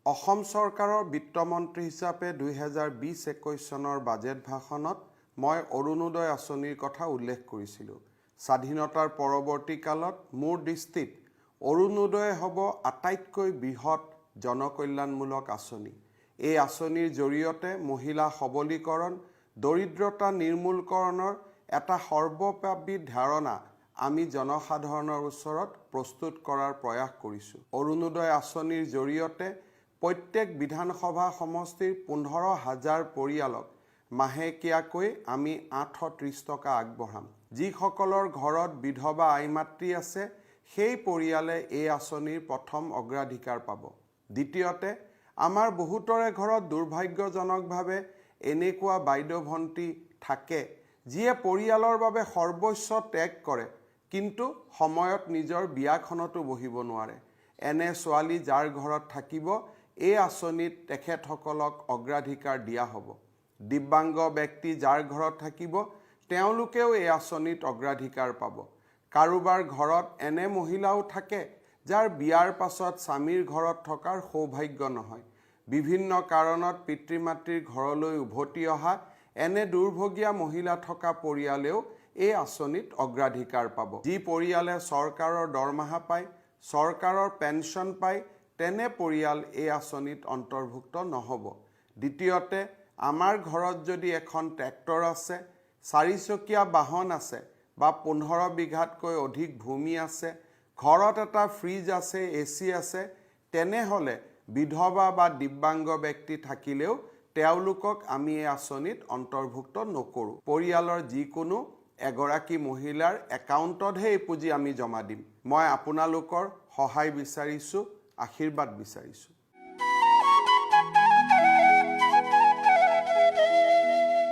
অসম চৰকাৰৰ বিত্তমন্ত্ৰী হিচাপে 2020-21 চনৰ বাজেট ভাষণত মই অৰুণোদয় আঁচনিৰ কথা উল্লেখ কৰিছিলোঁ। স্বাধীনতাৰ পৰৱৰ্তী কালত মোৰ দৃষ্টিত অৰুণোদয় হ'ব আটাইতকৈ বৃহৎ জনকল্যাণমূলক আঁচনি। এই আঁচনিৰ জৰিয়তে মহিলা সবলীকৰণ, দৰিদ্ৰতা নিৰ্মূলকৰণৰ এটা সৰ্বব্যাপী ধাৰণা আমি জনসাধাৰণৰ ওচৰত প্ৰস্তুত কৰাৰ প্ৰয়াস কৰিছোঁ। অৰুণোদয় আঁচনিৰ জৰিয়তে প্ৰত্যেক বিধানসভা সমষ্টিৰ 15,000 পৰিয়ালক মাহেকীয়াকৈ আমি 830 টকা আগবঢ়াম। যিসকলৰ ঘৰত বিধৱা আইমাতৃ আছে, সেই পৰিয়ালে এই আঁচনিৰ প্ৰথম অগ্ৰাধিকাৰ পাব। দ্বিতীয়তে, আমাৰ বহুতৰে ঘৰত দুৰ্ভাগ্যজনকভাৱে এনেকুৱা বাইদেউ ভণ্টি থাকে, যিয়ে পৰিয়ালৰ বাবে সৰ্বস্ব ত্যাগ কৰে, কিন্তু সময়ত নিজৰ বিয়াখনতো বহিব নোৱাৰে। এনে ছোৱালী যাৰ ঘৰত থাকিব, এই আঁচনিত তেখেতসকলক অগ্ৰাধিকাৰ দিয়া হ'ব। দিব্যাংগ ব্যক্তি যাৰ ঘৰত থাকিব, তেওঁলোকেও এই আঁচনিত অগ্ৰাধিকাৰ পাব। কাৰোবাৰ ঘৰত এনে মহিলাও থাকে, যাৰ বিয়াৰ পাছত স্বামীৰ ঘৰত থকাৰ সৌভাগ্য নহয়। বিভিন্ন কাৰণত পিতৃ মাতৃৰ ঘৰলৈ উভতি অহা এনে দুৰ্ভগীয়া মহিলা থকা পৰিয়ালেও এই আঁচনিত অগ্ৰাধিকাৰ পাব। যি পৰিয়ালে চৰকাৰৰ দৰমহা পায়, চৰকাৰৰ পেঞ্চন পায়, তেনে পৰিয়াল এই আঁচনিত অন্তৰ্ভুক্ত নহ'ব। দ্বিতীয়তে, আমাৰ ঘৰত যদি এখন ট্ৰেক্টৰ আছে, 4চকীয়া বাহন আছে বা 15 বিঘাতকৈ অধিক ভূমি আছে, ঘৰত এটা ফ্ৰিজ আছে, AC আছে, তেনেহ'লে বিধৱা বা দিব্যাংগ ব্যক্তি থাকিলেও তেওঁলোকক আমি এই আঁচনিত অন্তৰ্ভুক্ত নকৰোঁ। পৰিয়ালৰ যিকোনো এগৰাকী মহিলাৰ একাউণ্টতহে এই পুঁজি আমি জমা দিম। মই আপোনালোকৰ সহায় বিচাৰিছোঁ, আশীৰ্বাদ বিচাৰিছোঁ।